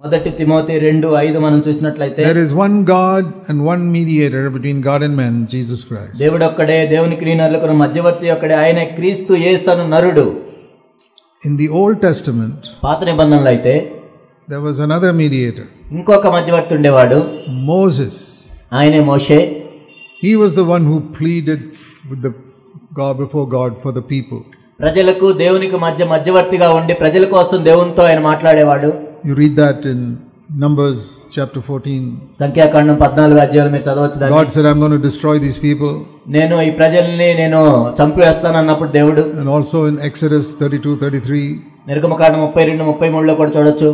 మొదటి తిమోతి 2:5 మనం చూసినట్లయితే there is one God and one mediator between God and man, Jesus Christ. దేవుడు ఒక్కడే, దేవునికి నరులకు మధ్యవర్తి ఒక్కడే, ఆయన క్రీస్తు యేసు అను నరుడు. In the Old Testament, పాత నిబంధనలో అయితే there was another mediator, ఇంకొక మధ్యవర్తి ఉండేవాడు, Moses. ఆయనే మోషే. He was the one who pleaded with the God before God for the people. ప్రజలకు దేవునికి మధ్యవర్తిగా ఉండి ప్రజల కోసం దేవునితో ఆయన మాట్లాడేవాడు. You read that in Numbers chapter 14. సంఖ్యాకాండం 14 అధ్యాయంలో మీరు చదవచ్చు. God said, I'm going to destroy these people. నేను ఈ ప్రజల్ని నేను చంపివేస్తాను అన్నప్పుడు దేవుడు. And also in Exodus 32-33. నిర్గమకాండం 32-33లో కూడా చూడొచ్చు.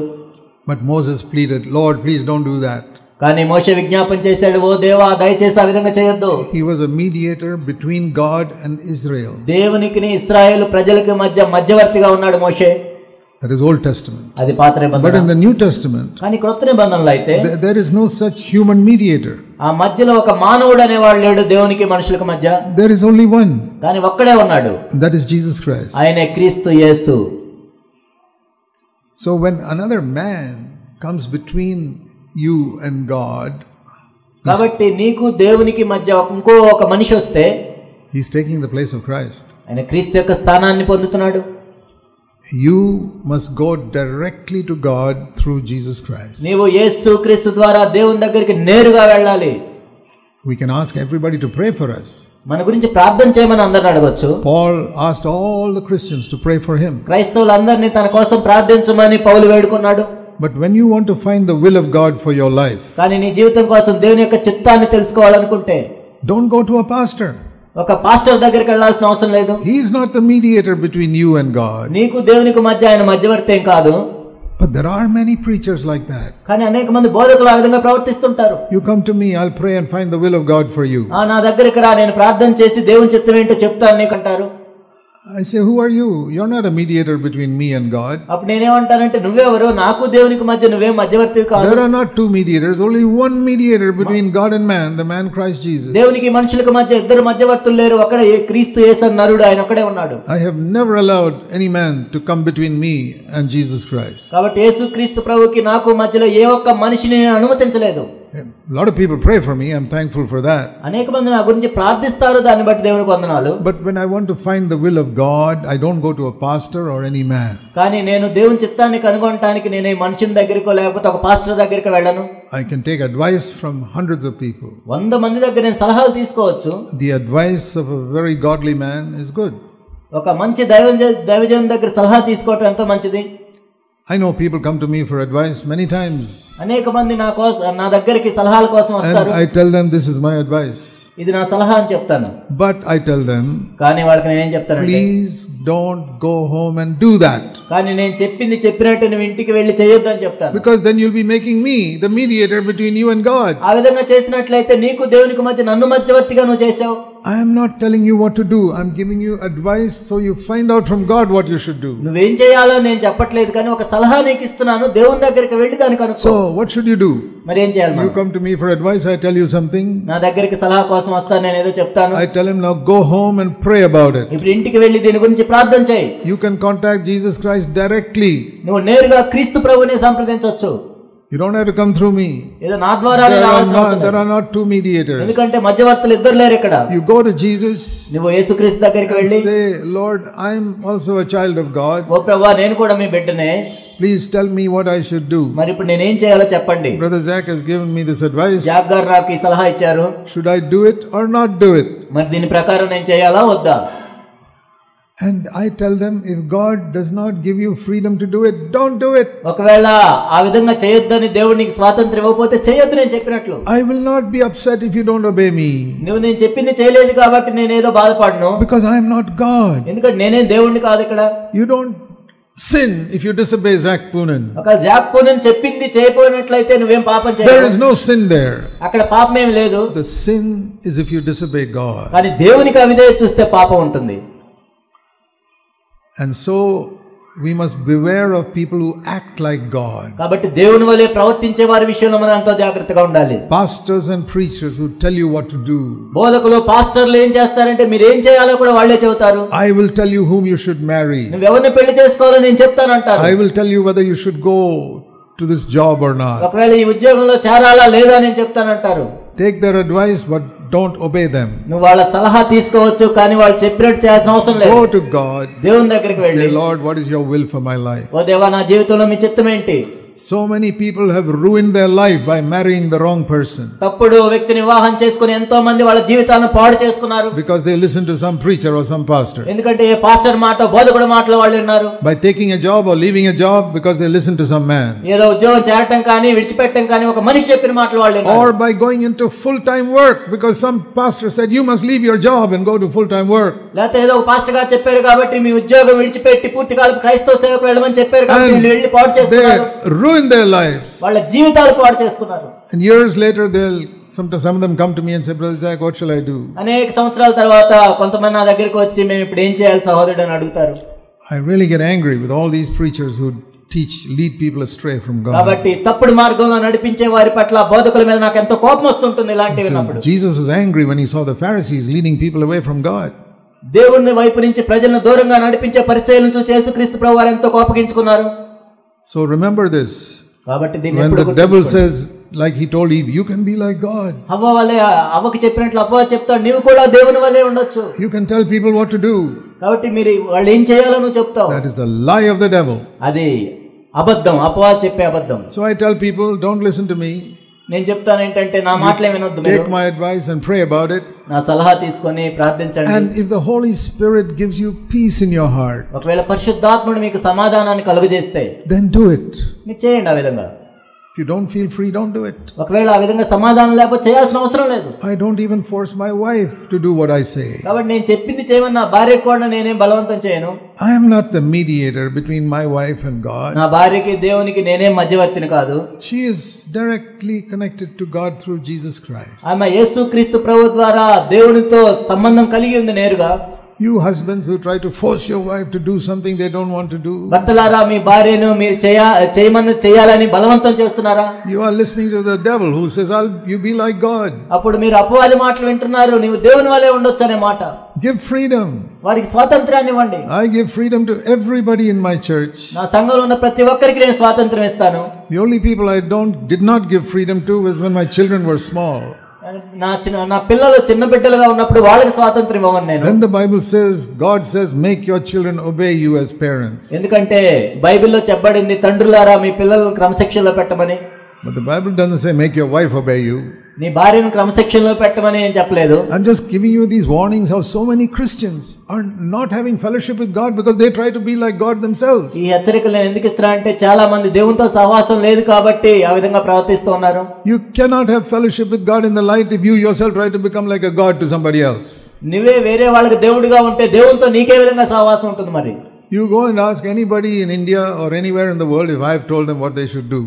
But Moses pleaded, Lord, please don't do that. కానీ మోషే విజ్ఞాపన చేశాడు, ఓ దేవా దయచేసి ఆ విధంగా చేయొద్దు. He was a mediator between God and Israel. దేవునికి ఇశ్రాయేలు ప్రజలకు మధ్యవర్తిగా ఉన్నాడు మోషే. That is Old Testament. అది పాత నిబంధన. But in the New Testament, కానీ క్రొత్త నిబంధనలో అయితే there is no such human mediator. ఆ మధ్యలో ఒక మానవుడు అనేవాడు లేడు దేవునికి మనుషులకు మధ్య. There is only one. కానీ ఒక్కడే ఉన్నాడు. That is Jesus Christ. ఆయనే క్రీస్తు యేసు. So when another man comes between you and God, కాబట్టి నీకు దేవునికి మధ్య ఇంకో ఒక మనిషి వస్తే he's taking the place of Christ. ఆయన క్రీస్తు యొక్క స్థానాన్ని పొందుతున్నాడు. You must go directly to God through Jesus Christ. నీవు యేసు క్రీస్తు ద్వారా దేవుని దగ్గరికి నేరుగా వెళ్ళాలి. We can ask everybody to pray for us. మన గురించి ప్రార్థన చేయమని అందరిని అడగొచ్చు. Paul asked all the Christians to pray for him. క్రైస్తవులందరినీ తన కోసం ప్రార్థించమని పౌలు వేడుకున్నాడు. But when you want to find the will of God for your life, కానీ నీ జీవితం కోసం దేవుని యొక్క చిత్తాన్ని తెలుసుకోవాలనుకుంటే don't go to a pastor. ఒక పాస్టర్ దగ్గరికి వెళ్ళాల్సిన అవసరం లేదు. He is not the mediator between you and God. నీకు దేవునికి మధ్య ఆయన మధ్యవర్తి ఏం కాదు. But there are many preachers like that. కానీ అనేక మంది బోధకులు ఆ విధంగా ప్రవర్తిస్తుంటారు. You come to me, I'll pray and find the will of God for you. నా దగ్గరికి రా, నేను ప్రార్థన చేసి దేవుని చిత్తం ఏంటో చెప్తాను నీకు అంటారు. I say, who are you? You're not a mediator between me and God. అప్పుడు నేనేమంటానంటే, నువ్వెవరు? నాకు దేవునికి మధ్య నువ్వే మధ్యవర్తివి కాదు. There are not two mediators, only one mediator between God and man, the man Christ Jesus. దేవునికి మనుషులకు మధ్య ఇద్దరు మధ్యవర్తులు లేరు, ఒకడే క్రీస్తు యేసు నరుడు, ఆయన ఒకడే ఉన్నాడు. I have never allowed any man to come between me and Jesus Christ. కాబట్టి యేసు క్రీస్తు ప్రభువుకి నాకు మధ్యలో ఏ ఒక్క మనిషిని నేను అనుమతించలేదు. A lot of people pray for me, I'm thankful for that. అనేక మంది నా గురించి ప్రార్థిస్తారు, దాన్ని బట్టి దేవునికి వందనాలు. But when I want to find the will of God, I don't go to a pastor or any man. కానీ నేను దేవుని చిత్తాన్ని కనుగొనడానికి నేను ఈ మనిషిని దగ్గరికో లేకపోతే ఒక పాస్టర్ దగ్గరికి వెళ్ళను. I can take advice from hundreds of people. 100 మంది దగ్గర నేను సలహాలు తీసుకోవచ్చు. The advice of a very godly man is good. ఒక మంచి దైవజనుడి దగ్గర సలహా తీసుకోవటం ఎంతో మంచిది. I know people come to me for advice many times. అనేక మంది నా దగ్గరికి సలహాల కోసం వస్తారు. And I tell them this is my advice. ఇది నా సలహా అని చెప్తాను. But I tell them, కానీ వాళ్ళకి నేనేం చెప్తానంటే, please don't go home and do that. కానీ నేను చెప్పినట్టు నువ్వు ఇంటికి వెళ్ళి చేయొద్దు అని చెప్తాను. Because then you'll be making me the mediator between you and God. ఆ విధంగా చేసినట్లయితే నీకు దేవునికి మధ్య నన్ను మధ్యవర్తిగా నువ్వు చేసావు. I am not telling you what to do. I'm giving you advice so you find out from God what you should do. నువ్వేం చేయాలో నేను చెప్పట్లేదు, కానీ ఒక సలహా నీకు ఇస్తున్నాను. దేవుని దగ్గరికి వెళ్ళి దానికి కనుక్కో. So what should you do? మరి ఏం చేయాలి? You come to me for advice, I tell you something. నా దగ్గరికి సలహా కోసం వస్తాను, నేను ఏదో చెప్తాను. I tell him, now go home and pray about it. ఇప్పుడు ఇంటికి వెళ్ళి దీని గురించి ప్రార్థన చేయి. You can contact Jesus Christ directly. నువ్వు నేరుగా క్రీస్తు ప్రభువుని సంప్రదించవచ్చు. You don't have to come through me. ఏదో నా ద్వారానే రావాల్సిన అవసరం లేదు. There are not two mediators. ఎందుకంటే మధ్యవర్తులు ఇద్దరు లేరు ఇక్కడ. You go to Jesus. నువ్వు యేసుక్రీస్తు దగ్గరికి వెళ్ళి say, Lord, I am also a child of God. ఓ ప్రభువా, నేను కూడా మీ బిడ్డనే. Please tell me what I should do. మరి ఇప్పుడు నేను ఏం చేయాలో చెప్పండి. Brother Zach has given me this advice. Jack గారు నాకు ఈ సలహా ఇచ్చారు. Should I do it or not do it? మరి దీని ప్రకారం నేను చేయాలా వద్దా? And I tell them, if God does not give you freedom to do it, don't do it. ఒకవేళ ఆ విధంగా చేయొద్దని దేవుడు నీకు స్వాతంత్రం ఇవ్వకపోతే చేయొద్దు నేను చెప్పినట్లు. I will not be upset if you don't obey me. నువ్వు నేను చెప్పింది చేయలేదు కాబట్టి నేను ఏదో బాధపడను. Because I am not God. ఎందుకంటే నేనేం దేవుడిని కాదు ఇక్కడ. You don't sin if you disobey Zach Poonen. ఒక జాక్ పూనన్ చెప్పింది చేయకపోయినట్లయితే నువ్వేం పాపం చేయవు. There is no sin there. అక్కడ పాపం ఏమీ లేదు. The sin is if you disobey God. కానీ దేవునికి అవిధేయత చూస్తే పాపం ఉంటుంది. And so we must beware of people who act like God. కాబట్టి దేవుని వలే ప్రవర్తించే వారి విషయంలో మనం ఎంతో జాగ్రత్తగా ఉండాలి. Pastors and preachers who tell you what to do. బోధకులు పాస్టర్లు ఏం చేస్తారంటే మీరు ఏం చేయాలో కూడా వాళ్ళే చెబుతారు. I will tell you whom you should marry. నువ్వు ఎవరిని పెళ్లి చేసుకోవాలో నేను చెప్తాను అంటారు. I will tell you whether you should go to this job or not. ఒకవేళ ఈ ఉద్యోగంలో చేరాలా లేదా అని చెప్తానంటారు. Take their advice but don't obey them. నువ్వు వాళ్ళ సలహా తీసుకోవచ్చు కానీ వాళ్ళు చెప్పినట్టు చేయాల్సిన అవసరం లేదు. Go to God. దేవుని దగ్గరికి వెళ్ళి, say, Lord, what is your will for my life? ఓ దేవా, నా జీవితంలో మీ చిత్తం ఏంటి? So many people have ruined their life by marrying the wrong person. తప్పుడు వ్యక్తిని వివాహం చేసుకుని ఎంతో మంది వాళ్ళ జీవితాలను పాడు చేసుకున్నారు. Because they listen to some preacher or some pastor. ఎందుకంటే ఏ పాస్టర్ మాట, బోధకుడి మాటలు వాళ్ళు విన్నారు. By taking a job or leaving a job because they listen to some man. ఏదో ఉద్యోగం చేరటం కానీ విడిచిపెట్టడం కానీ ఒక మనిషి చెప్పిన మాటలు వాళ్ళు విన్నారు. Or by going into full time work because some pastor said you must leave your job and go to full time work. లేకపోతే ఏదో ఒక పాస్టర్ గారు చెప్పారు కాబట్టి మీ ఉద్యోగం విడిచిపెట్టి పూర్తికాలం క్రైస్తవ సేవకు వెళ్ళమని చెప్పారు కాబట్టి వీళ్ళు వెళ్ళి పాడు చేసుకున్నారు. Ruin their lives. వాళ్ళ జీవితాలు పాడు చేసుకున్నారు. And years later they'll some of them come to me and say, Brother Zach, what shall I do? అనేక సంవత్సరాల తర్వాత కొంతమంది నా దగ్గరికి వచ్చి మేము ఇప్పుడు ఏం చేయాలి సహోదరుడు అని అడుగుతారు. I really get angry with all these preachers who lead people astray from God. కాబట్టి తప్పుడు మార్గంలో నడిపించే వారి పట్ల బోధకుల మీద నాకు ఎంతో కోపం వస్తుంటుంది ఇలాంటివి విన్నప్పుడు. Jesus was angry when he saw the Pharisees leading people away from God. దేవుని వైపు నుంచి ప్రజలను దూరంగా నడిపించే పరిచర్యలను చూసి యేసుక్రీస్తు ప్రభువు వారు ఎంతో కోపగించుకున్నారు. So remember this. కాబట్టి దీన్ని when the devil says, like he told Eve, you can be like God. హవ్వ వలే అవ్వకి చెప్పినట్లు అవ్వ చెప్తాడు, నీవు కూడా దేవుని వలే ఉండొచ్చు. You can tell people what to do. కాబట్టి మీరు వాళ్ళు ఏం చేయాలో నువ్వు చెప్తావు. That is the lie of the devil. అది అబద్ధం, అపవాది చెప్పే అబద్ధం. So I tell people, don't listen to me. నేను చెప్తాను ఏంటంటే నా మాటలే వినొద్దు మీరు. Take my advice and pray about it. నా సలహా తీసుకొని ప్రార్థించండి. And if the Holy Spirit gives you peace in your heart, ఒకవేళ పరిశుద్ధాత్ముడు మీకు సమాధానాన్ని కలుగజేస్తే then do it. మీరు చేయండి ఆ విధంగా. If you don't feel free, don't do it. ఒకవేళ ఆ విధంగా సమాధానం లేకపోతే చేయాల్సిన అవసరం లేదు. I don't even force my wife to do what I say. కాబట్టి నేను చెప్పింది చేయమని నా భార్యకు కూడా నేనేం బలవంతం చేయను. I am not the mediator between my wife and God. నా భార్యకి దేవునికి నేనేం మధ్యవర్తిని కాదు. She is directly connected to God through Jesus Christ. ఆమె యేసుక్రీస్తు ప్రభువు ద్వారా దేవునితో సంబంధం కలిగి ఉంది నేరుగా. You husbands who try to force your wife to do something they don't want to do. భర్తలారా మీ భార్యను మీరు చేయాలని బలవంతం చేస్తున్నారా? You are listening to the devil who says, you be like God. అప్పుడు మీరు అపవాది మాటలు వింటున్నారు, నీవు దేవుని వలే ఉండొచ్చు అనే మాట. Give freedom. వారికి స్వాతంత్రాన్ని ఇవ్వండి. I give freedom to everybody in my church. నా సంఘంలో ఉన్న ప్రతి ఒక్కరికి నేను స్వాతంత్రం ఇస్తాను. The only people I did not give freedom to was when my children were small. నా పిల్లలు చిన్న బిడ్డలుగా ఉన్నప్పుడు వాళ్ళకి స్వాతంత్రం ఇవ్వను నేను. Then the Bible says, God says, make your children obey you as parents. ఎందుకంటే బైబిల్లో చెప్పబడింది తండ్రులారా మీ పిల్లలను క్రమశిక్షణలో పెట్టమని. But the Bible doesn't say make your wife obey you. నీ భార్యను క్రమశిక్షణలో పెట్టమని ఏం చెప్పలేదు. I'm just giving you these warnings how so many Christians are not having fellowship with God because they try to be like God themselves. ఈ హెచ్చరికలు నేను ఎందుకు ఇస్తున్నా అంటే చాలా మంది దేవునితో సహవాసం లేదు కాబట్టి ఆ విధంగా ప్రవర్తిస్తూ ఉన్నారు. You cannot have fellowship with God in the light if you yourself try to become like a God to somebody else. నువ్వే వేరే వాళ్ళకి దేవుడిగా ఉంటే దేవునితో నీకే విధంగా సహవాసం ఉంటుంది మరి. You go and ask anybody in India or anywhere in the world if I have told them what they should do.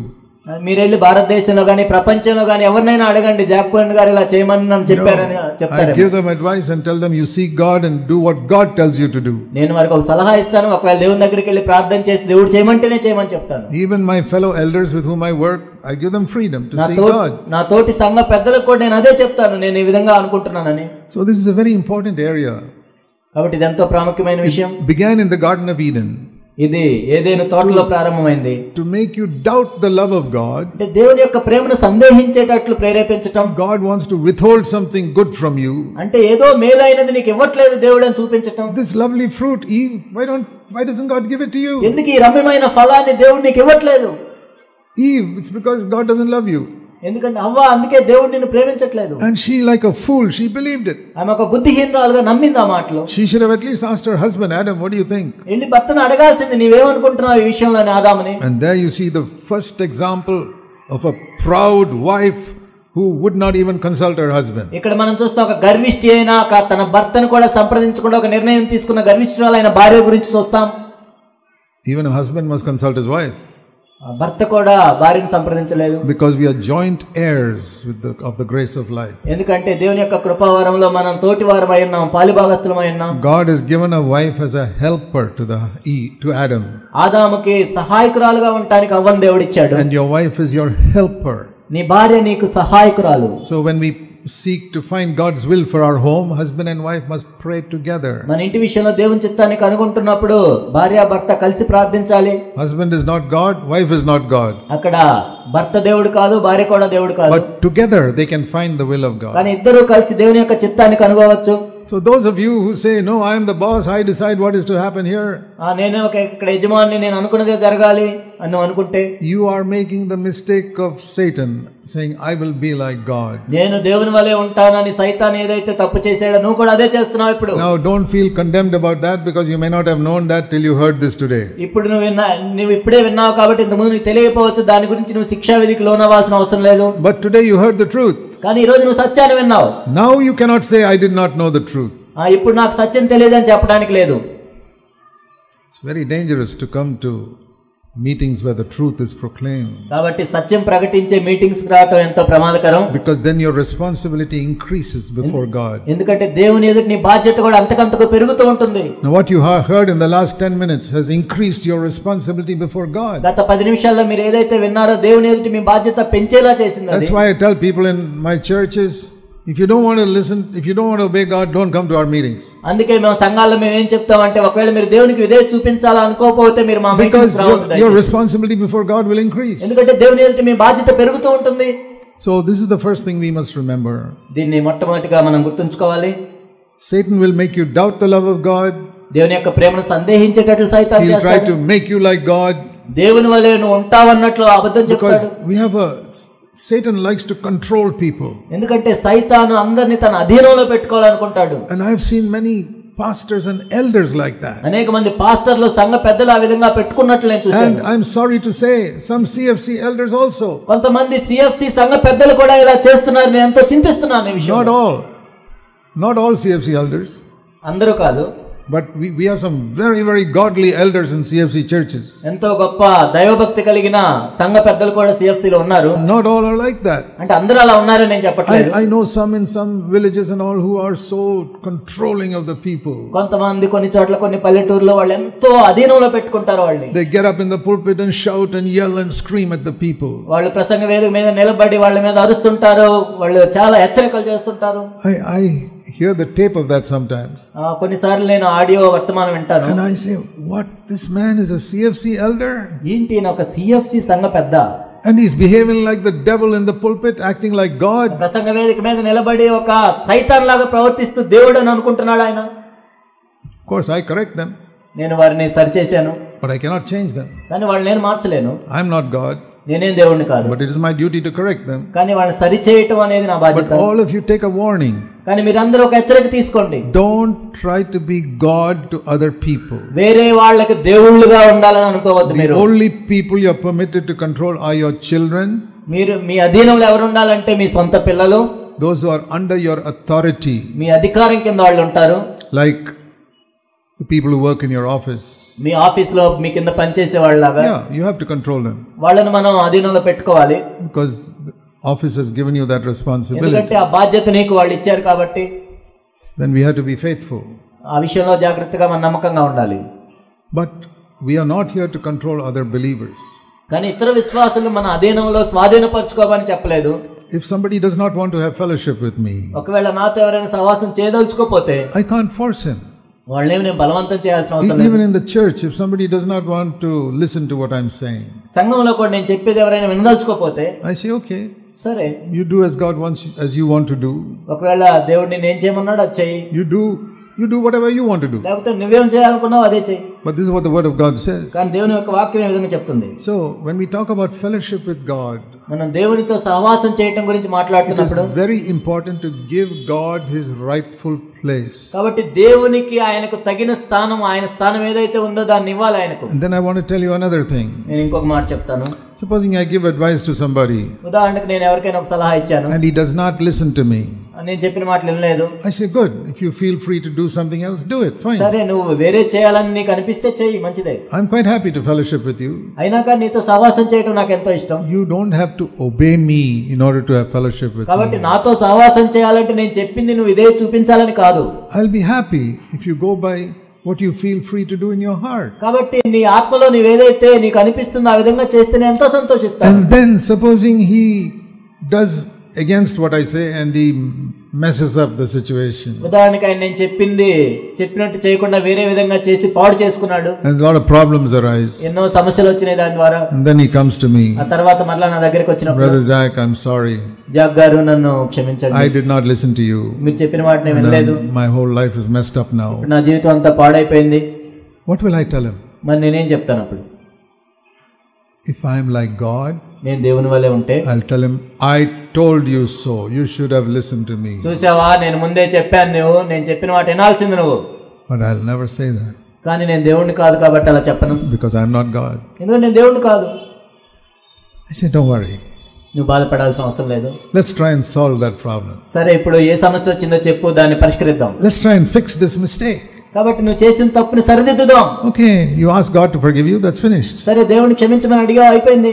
మీరు వెళ్ళి భారతదేశంలో కానీ ప్రపంచంలో కానీ ఎవరినైనా అడగండి, జాక్పన్ గారు ఇలా చేయమని నన్ను చెప్పారని చెప్తారు. I give them advice and tell them you seek God and do what God tells you to do. నేను వారికి ఒక సలహా ఇస్తాను, ఒకవేళ దేవుని దగ్గరికి వెళ్ళి ప్రార్థన చేసి దేవుడు చేయమంటేనే చేయమని చెప్తాను. Even my fellow elders with whom I work, I give them freedom to seek God. నా తోటి సంఘ పెద్దలకు కూడా నేను అదే చెప్తాను, నేను ఈ విధంగా అనుకుంటున్నానని. So this is a very important area. కాబట్టి ఇది ఎంతో ప్రాముఖ్యమైన విషయం. Began in the Garden of Eden. ఇది ఏదైనా తోటలో ప్రారంభమైంది. To make you doubt the love of God. అంటే దేవుని యొక్క ప్రేమను సందేహించేటట్లు ప్రేరేపించటం. God wants to withhold something good from you. అంటే ఏదో మేలైనది నీకు ఇవ్వట్లేదు దేవుడు అని చూపించటం. This lovely fruit, Eve, why doesn't God give it to you? ఎందుకు ఈ రమ్యమైన ఫలాన్ని దేవుడు నీకు ఇవ్వట్లేదు? Eve, it's because God doesn't love you. ఎందుకంటే అవ్వ అందుకే దేవుడు నిన్ను ప్రేమించట్లేదు. And she, like a fool, she believed it. ఆమె ఒక బుద్ధిహీనురాలుగా నమ్మింది ఆ మాటలు. She should have at least asked her husband, Adam, what do you think? వెళ్ళి భర్తను అడగాల్సింది, నీవేమనుకుంటున్నావు ఈ విషయంలోని ఆదాముని. And there you see the first example of a proud wife who would not even consult her husband. ఇక్కడ మనం చూస్తాం ఒక గర్విష్ఠి అయిన తన భర్తను కూడా సంప్రదించకుండా ఒక నిర్ణయం తీసుకున్న గర్విష్ఠురాలైన భార్య గురించి చూస్తాం. Even a husband must consult his wife. భర్త కూడా భార్యను సంప్రదించలేదు. Because we are joint heirs of the grace of life. ఎందుకంటే దేవుని యొక్క కృపావరంలో మనం తోటివారమై ఉన్నాం, పాలిభాగస్తులమై ఉన్నాం. God has given a wife as a helper to Adam. ఆదాముకి సహాయకురాలుగా ఉండడానికి అవ్వను దేవుడు ఇచ్చాడు. And your wife is your helper. నీ భార్య నీకు సహాయకురాలు. So when we seek to find God's will for our home, husband and wife must pray together. మన ఇంటి విషయంలో దేవుని చిత్తాన్ని కనుగొంటున్నప్పుడు భార్య భర్త కలిసి ప్రార్థించాలి. Husband is not God, wife is not God. అక్కడ భర్త దేవుడు కాదు, భార్య కూడా దేవుడు కాదు. But together they can find the will of God. కానీ ఇద్దరు కలిసి దేవుని యొక్క చిత్తాన్ని కనుగొనవచ్చు. So those of you who say, no, I am the boss, I decide what is to happen here. నేనే ఒక ఇక్కడ యజమాని, నేను అనుకున్నదే జరగాలి అని అనుకుంటే, you are making the mistake of Satan saying, I will be like God. నేను దేవుని వలే ఉంటానని సైతాన్ ఏదైతే తప్పు చేశాడో నువ్వు కూడా అదే చేస్తున్నావు ఇప్పుడు. Now don't feel condemned about that because you may not have known that till you heard this today. ఇప్పుడు నువ్వు ఇప్పుడే విన్నావు కాబట్టి ఇంతకుముందు నీకు తెలియకపోవచ్చు, దాని గురించి నువ్వు శిక్షా విధికి లోనవ్వాల్సిన అవసరం లేదు. But today you heard the truth. కానీ ఈ రోజు నువ్వు సత్యాన్ని విన్నావు. Now you cannot say, I did not know the truth. ఇప్పుడు నాకు సత్యం తెలియదని చెప్పడానికి లేదు. It's very dangerous to come to meetings where the truth is proclaimed. కాబట్టి సత్యం ప్రకటించే మీటింగ్స్ కి రావడం ఎంతో ప్రమాదకరం. Because then your responsibility increases before God. ఎందుకంటే దేవుని ఎదుట నీ బాధ్యత కూడా అంతకంతకు పెరుగుతూ ఉంటుంది. Now what you have heard in the last 10 minutes has increased your responsibility before God. గత 10 నిమిషాల్లో మీరు ఏదైతే విన్నారో దేవుని ఎదుట మీ బాధ్యత పెంచేలా చేసింది. That's why I tell people in my churches, if you don't want to listen, if you don't want to obey God, don't come to our meetings. అందుకే మేము సంఘాల్లో మేము ఏం చెప్తామంటే, ఒకవేళ మీరు దేవునికి విధేయత చూపించాలని అనుకోకపోతే మీరు మా మీటింగ్స్ రావద్దు. Because your responsibility before God will increase. ఎందుకంటే దేవుని ఎదుట మీ బాధ్యత పెరుగుతూ ఉంటుంది. So this is the first thing we must remember. దీన్ని మొట్టమొదటిగా మనం గుర్తుంచుకోవాలి. Satan will make you doubt the love of God. దేవుని యొక్క ప్రేమను సందేహించేటట్లు సైతాను చేస్తాడు. He'll try to make you like God. దేవుని వలె నువ్వు ఉంటావన్నట్లు అబద్ధం చెప్తాడు. Because we have Satan likes to control people. ఎందుకంటే సైతాను అందరిని తన అధీనంలో పెట్టుకోవాలనుకుంటాడు. And I have seen many pastors and elders like that. అనేక మంది పాస్టర్లు సంఘ పెద్దలు ఆ విధంగా పెట్టుకున్నట్లు నేను చూశాను. And I'm sorry to say some CFC elders also. కొంతమంది CFC సంఘ పెద్దలు కూడా ఇలా చేస్తున్నారు. నేను ఎంతో చింతిస్తున్నాను ఈ విషయం. Not all CFC elders. అందరూ కాదు. But we have some very, very godly elders in CFC churches. ఎంతో గొప్ప దైవభక్తి కలిగిన సంఘ పెద్దలు కూడా CFC లో ఉన్నారు. Not all are like that. అంటే అందరూ అలా ఉన్నారని నేను చెప్పట్లేదు. I know some in some villages and all who are so controlling of the people. కొంతమంది కొన్ని చోట్ల కొన్ని పల్లెటూరులో వాళ్ళు ఎంతో అధీనంలో పెట్టుకుంటారు వాళ్ళని. They get up in the pulpit and shout and yell and scream at the people. వాళ్ళు ప్రసంగ వేదిక మీద నిలబడి వాళ్ళ మీద అరుస్తుంటారు. వాళ్ళు చాలా హెచ్చరికలు చేస్తుంటారు. I hear the tape of that sometimes. కొన్నిసార్లు నేను ఆడియో వర్తమానం వింటాను. And I say, what, this man is a CFC elder? ఏంటి ఒక CFC సంఘ పెద్ద. And he's behaving like the devil in the pulpit, acting like God. ప్రసంగ వేదిక మీద నిలబడి ఒక సైతాన్ లాగా ప్రవర్తిస్తూ దేవుడు అని అనుకుంటున్నాడు ఆయన. Of course I correct them. నేను వారిని సరిచేశాను. But I cannot change them. కానీ వాళ్ళని నేను మార్చలేను. I am not God. నేనేం దేవుడిని కాదు. But it is my duty to correct them. కానీ వాళ్ళని సరిచేయటం అనేది నా బాధ్యత. But all of you take a warning. కానీ మీరందరూ ఒక హెచ్చరిక తీసుకోండి. Don't try to be God to other people. వేరే వాళ్ళకి దేవుళ్ళుగా ఉండాలని అనుకోవద్దు మీరు. The only people you are permitted to control are your children. మీరు మీ అధీనంలో ఎవరు ఉండాలంటే మీ సొంత పిల్లలు. Those who are under your authority. మీ అధికారం కింద వాళ్ళు ఉంటారు. Like the people who work in your office. Me office లో మీ కింద పనిచేసే వాళ్ళలాగా. Yeah, you have to control them. వాళ్ళని మనం అధీనంలో పెట్టుకోవాలి. Because the office has given you that responsibility. ఎందుకంటే ఆ బాధ్యత నీకు వాళ్ళు ఇచ్చారు కాబట్టి. Then we have to be faithful. ఆ విషయంలో జాగ్రత్తగా మనం నమ్మకంగా ఉండాలి. But we are not here to control other believers. కానీ ఇతర విశ్వాసులు మన అధీనంలో స్వాధీనపరచుకోమని చెప్పలేదు. If somebody does not want to have fellowship with me, ఒకవేళ నాతో ఎవరైనా సహవాసం చేయదలుచుకోపోతే I can't force him. వాళ్ళని నేను బలవంతం చేయాల్సిన అవసరం లేదు. Even in the church, if somebody does not want to listen to what I'm saying, సంఘంలో కూడా నేను చెప్పేది ఎవరైనా వినదలుచుకోపోతే I say, okay, సరే, you do as God wants, as you want to do. ఒకవేళ దేవుడు నేను ఏం చేయమన్నాడు అది చెయ్యి. You do whatever you want to do. లేకపోతే నువ్వేం చేయాలనుకున్నావు అదే చెయ్యి. But this is what the word of God says. కానీ దేవుని యొక్క వాక్యం ఏ విధంగా చెప్తుంది. So when we talk about fellowship with God, మనం దేవునితో సహవాసం చేయటం గురించి మాట్లాడుతున్నప్పుడు it is very important to give God his rightful place. కాబట్టి దేవునికి ఆయనకు తగిన స్థానం, ఆయన స్థానం ఏదైతే ఉందో దాన్ని ఇవ్వాలి ఆయనకు. And then I want to tell you another thing. నేను ఇంకొక మాట చెప్తాను. Supposing I give advice to somebody, ఉదాహరణకు నేను ఎవరికైనా ఒక సలహా ఇచ్చాను, and he does not listen to me, నేను చెప్పిన మాటలు వినలేదు. I say, good, if you feel free to do something else, do it, fine. సరే, నువ్వు వేరే చేయాలని నీకు అనిపిస్తే చెయ్యి, మంచిదే. I'm quite happy to fellowship with you. అయినా కానీ నీతో సహవాసం చేయడం నాకు ఎంతో ఇష్టం. You don't have to obey me in order to have fellowship with me. కాబట్టి నాతో సహవాసం చేయాలంటే నేను చెప్పింది నువ్వు ఇదే చూపించాలని కాదు. I'll be happy if you go by what you feel free to do in your heart. కాబట్టి నీ ఆత్మలో నీవేదైతే నీకు అనిపిస్తుందో ఆ విధంగా చేస్తే నేను ఎంతో సంతోషిస్తాను. And then supposing he does against what I say and he messes up the situation. ఉదాహరణకి ఆయన నేను చెప్పినట్టు చేయకుండా వేరే విధంగా చేసి పాడు చేసుకున్నాడు. And a lot of problems arise. ఎన్నో సమస్యలు వచ్చినాయి దాని ద్వారా. And then he comes to me. ఆ తర్వాత మళ్ళా నా దగ్గరికి వచ్చినప్పుడు, Brother Zach, I'm sorry. Jack గారు నన్ను క్షమించండి. I did not listen to you. మీరు చెప్పిన మాట నేను వినలేదు. My whole life is messed up now. నా జీవితం అంతా పాడైపోయింది. What will I tell him? మరి నేనేం చెప్తాను అప్పుడు? If I am like God, నేను దేవుని వలే ఉంటే I'll tell him, I told you so. You should have listened to me. చూసావా, నేను ముందే చెప్పాను, నేను చెప్పిన మాట వినాల్సింది నువ్వు. But I'll never say that. కానీ నేను దేవుణ్ణి కాదు కాబట్టి అలా చెప్పను. Because I'm not God. ఎందుకంటే నేను దేవుణ్ణి కాదు. I said, don't worry. నువ్వు బాధపడాల్సిన అవసరం లేదు. Let's try and solve that problem. సరే, ఇప్పుడు ఏ సమస్య వచ్చిందో చెప్పు, దాన్ని పరిష్కరిద్దాం. Let's try and fix this mistake. కాబట్టి నువ్వు చేసిన తప్పుని సరిదిద్దుదాం. Okay, you ask God to forgive you, that's finished. సరే, దేవుని క్షమించమని అడిగా, అయిపోయింది.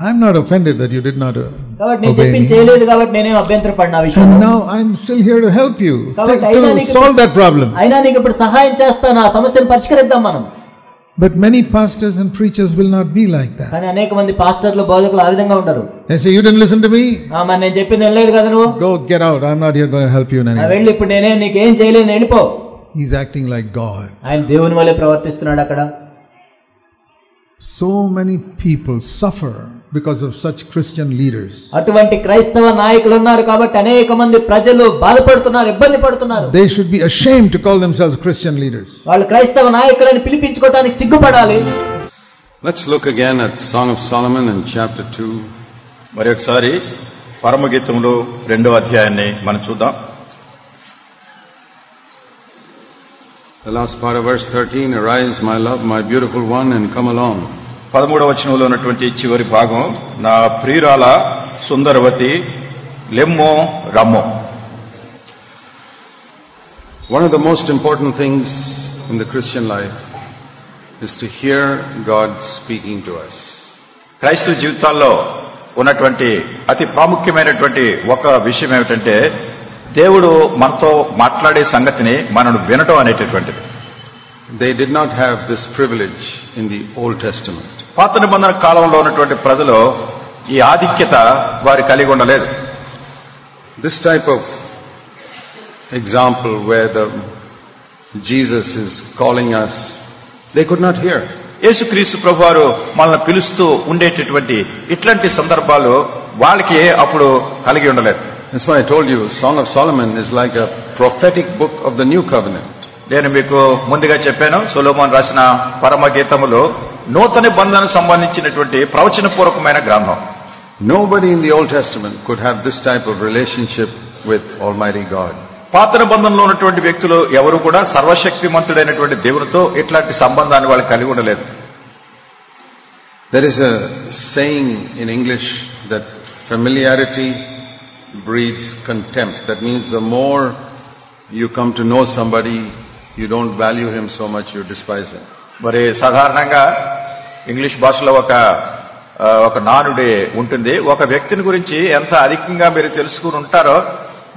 I'm not offended that you did not కాబట్టి నేను చెప్పింది చేయలేదు కాబట్టి నేనేం అభ్యంతరపడిన ఆ విషయంలో. And now I'm still here to help you to solve that problem. అయినా నీకు ఇప్పుడు సహాయం చేస్తాను, ఆ సమస్యను పరిష్కరిద్దాం మనం. But many pastors and preachers will not be like that. కానీ అనేక మంది పాస్టర్లు బోధకులు ఆ విధంగా ఉంటారు. They say, you didn't listen to me? మరి నేను చెప్పింది వినలేదు కదా నువ్వు. Go get out. I'm not here going to help you in any way. వెళ్ళి ఇప్పుడు నేనే నీకేం చేయలేను, వెళ్ళిపో. He's acting like God. ఆయన దేవుని వలే ప్రవర్తిస్తున్నాడు అక్కడ. So many people suffer because of such Christian leaders. అటువంటి క్రైస్తవ నాయకులు ఉన్నారు కాబట్టి అనేక మంది ప్రజలు బాధపడుతున్నారు, ఇబ్బంది పడుతున్నారు. They should be ashamed to call themselves Christian leaders. వాళ్ళు క్రైస్తవ నాయకులని పిలిపించుకోవడానికి సిగ్గుపడాలి. Let's look again at Song of Solomon in chapter 2. మరి ఒకసారి పరమగీతములు 2వ అధ్యాయాన్ని మనం చూద్దాం. The last part of verse 13, arise my love, my beautiful one, and come along. 13వ వచనంలో ఉన్నటువంటి చివరి భాగం, నా ప్రియురాల సుందరవతి లెమ్మో రమ్మో. One of the most important things in the Christian life is to hear God speaking to us. క్రైస్తవ జీవితాల్లో ఉన్నటువంటి అతి ప్రాముఖ్యమైనటువంటి ఒక విషయం ఏమిటంటే, దేవుడు మనతో మాట్లాడే సంగతిని మనం వినటం అనేటటువంటిది. They did not have this privilege in the Old Testament. పాత నిబంధన కాలంలో ఉన్నటువంటి ప్రజలు ఈ ఆధిక్యత వారు కలిగి ఉండలేదు. This type of example where Jesus is calling us, they could not hear. యేసుక్రీస్తు ప్రభువారు మనల్ని పిలుస్తూ ఉండేటటువంటి ఇట్లాంటి సందర్భాలు వాళ్ళకి అప్పుడు కలిగి ఉండలేదు. That's why I told you, Song of Solomon is like a prophetic book of the New Covenant. నేను మీకు ముందుగా చెప్పాను, సొలొమోను రాసిన పరమగీతములు నూతన నిబంధనకు సంబంధించినటువంటి ప్రవచనపూర్వకమైన గ్రంథం. Nobody in the Old Testament could have this type of relationship with Almighty God. పాత నిబంధనలో ఉన్నటువంటి వ్యక్తులు ఎవరు కూడా సర్వశక్తిమంతుడైనటువంటి దేవునితో ఇట్లాంటి సంబంధాన్ని వాళ్ళు కలిగి ఉండలేదు. There is a saying in English that familiarity breeds contempt. That means the more you come to know somebody, you don't value him so much, you despise him. మరి సాధారణంగా ఇంగ్లీష్ భాషలో ఒక నానుడి ఉంటుంది, ఒక వ్యక్తిని గురించి ఎంత అధికంగా మీరు తెలుసుకుని ఉంటారో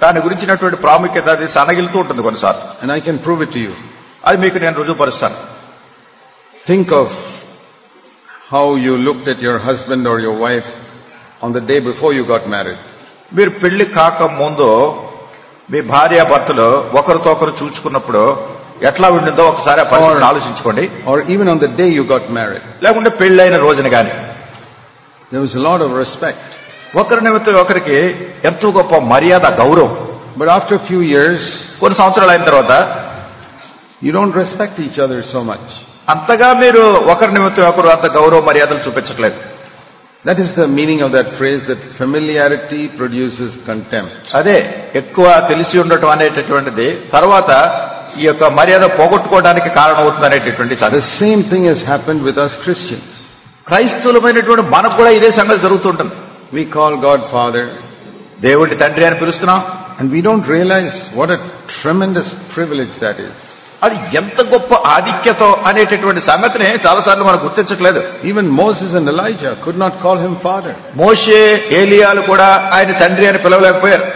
దాని గురించినటువంటి ప్రాముఖ్యత అది సనగిలుతూ ఉంటుంది కొన్నిసార్లు. And I can prove it to you. అది మీకు నేను రుజువుపరుస్తాను. Think of how you looked at your husband or your wife on the day before you got married. మీరు పెళ్లి కాక ముందు మీ భార్యాభర్తలు ఒకరితో ఒకరు చూసుకున్నప్పుడు ఎట్లా ఉండిందో ఒకసారి ఆ పరిస్థితిని ఆలోచించుకోండి. Or even on the day you got married. లేకుంటే పెళ్ళైన రోజున కానీ There was a lot of respect. ఒకరి నిమిత్తం ఒకరికి ఎంతో గొప్ప మర్యాద, గౌరవం. But after a few years, కొన్ని సంవత్సరాలు అయిన తర్వాత you don't respect each other so much. అంతగా మీరు ఒకరి నిమిత్తం ఒకరు అంత గౌరవ మర్యాదలు చూపించట్లేదు. That is the meaning of that phrase, that familiarity produces contempt. అదే ఎక్కువ తెలిసి ఉండటం అనేటటువంటిది తర్వాత ఈ యొక్క మర్యాద పోగొట్టుకోవడానికి కారణమవుతుంది అనేటటువంటి. The same thing has happened with us Christians. క్రైస్తవులమైనటువంటి మనకు కూడా ఇదే సంగతి జరుగుతుంటుంది. We call God Father, దేవుడి తండ్రి అని పిలుస్తున్నాం, and we don't realize what a tremendous privilege that is. అది ఎంత గొప్ప ఆధిక్యత అనేటటువంటి సంగతిని చాలాసార్లు మనం గుర్తించట్లేదు. Even Moses and Elijah could not call him father. మోషే, ఏలియాలు కూడా ఆయన తండ్రి అని పిలవలేకపోయారు.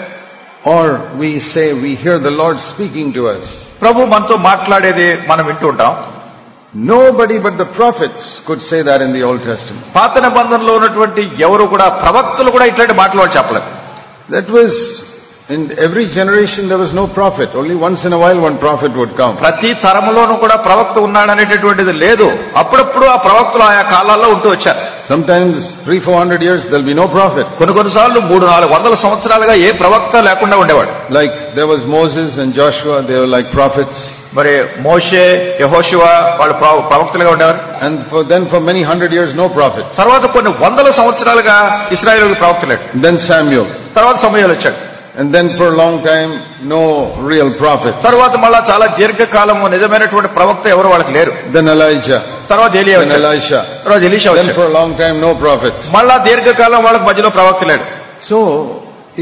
Or we say we hear the Lord speaking to us. ప్రభు మనతో మాట్లాడేది మనం వింటూ ఉంటాం. Nobody but the prophets could say that in the Old Testament. పాత నిబంధనలో ఉన్నటువంటి ఎవరు కూడా, ప్రవక్తలు కూడా ఇట్లాంటి మాటలు చెప్పలేదు. That was, in every generation there was no prophet. Only once in a while one prophet would come. ప్రతి తరములోనూ కూడా ప్రవక్త ఉన్నాడనేటటువంటిది లేదు. అప్పుడప్పుడు ఆ ప్రవక్తలు ఆయా కాలాల్లో ఉంటూ వచ్చారు. Sometimes 300-400 years there will be no prophet. కొన్నిసార్లు 300-400 సంవత్సరాలుగా ఏ ప్రవక్త లేకుండా ఉండేవాడు. Like there was Moses and Joshua, they were like prophets. మరి మోషే, యెహోషువ వాళ్ళు ప్రవక్తలుగా ఉండేవారు. And for many 100 years no prophet. తర్వాత కొన్ని 100 సంవత్సరాలుగా ఇశ్రాయేలుకు ప్రవక్త లేడు. Then Samuel. తర్వాత సమూయేలు వచ్చాడు. And then for a long time no real prophet. తర్వాత మళ్ళా చాలా దీర్ఘకాలము నిజమైనటువంటి ప్రవక్త ఎవరు వాళ్ళకి లేరు. Then Elijah. తర్వాత ఎలీయా Then Elisha. తర్వాత Elisha Then for a long time no prophet. మళ్ళా దీర్ఘకాలం వాళ్ళకి మధ్యలో ప్రవక్త లేడు. So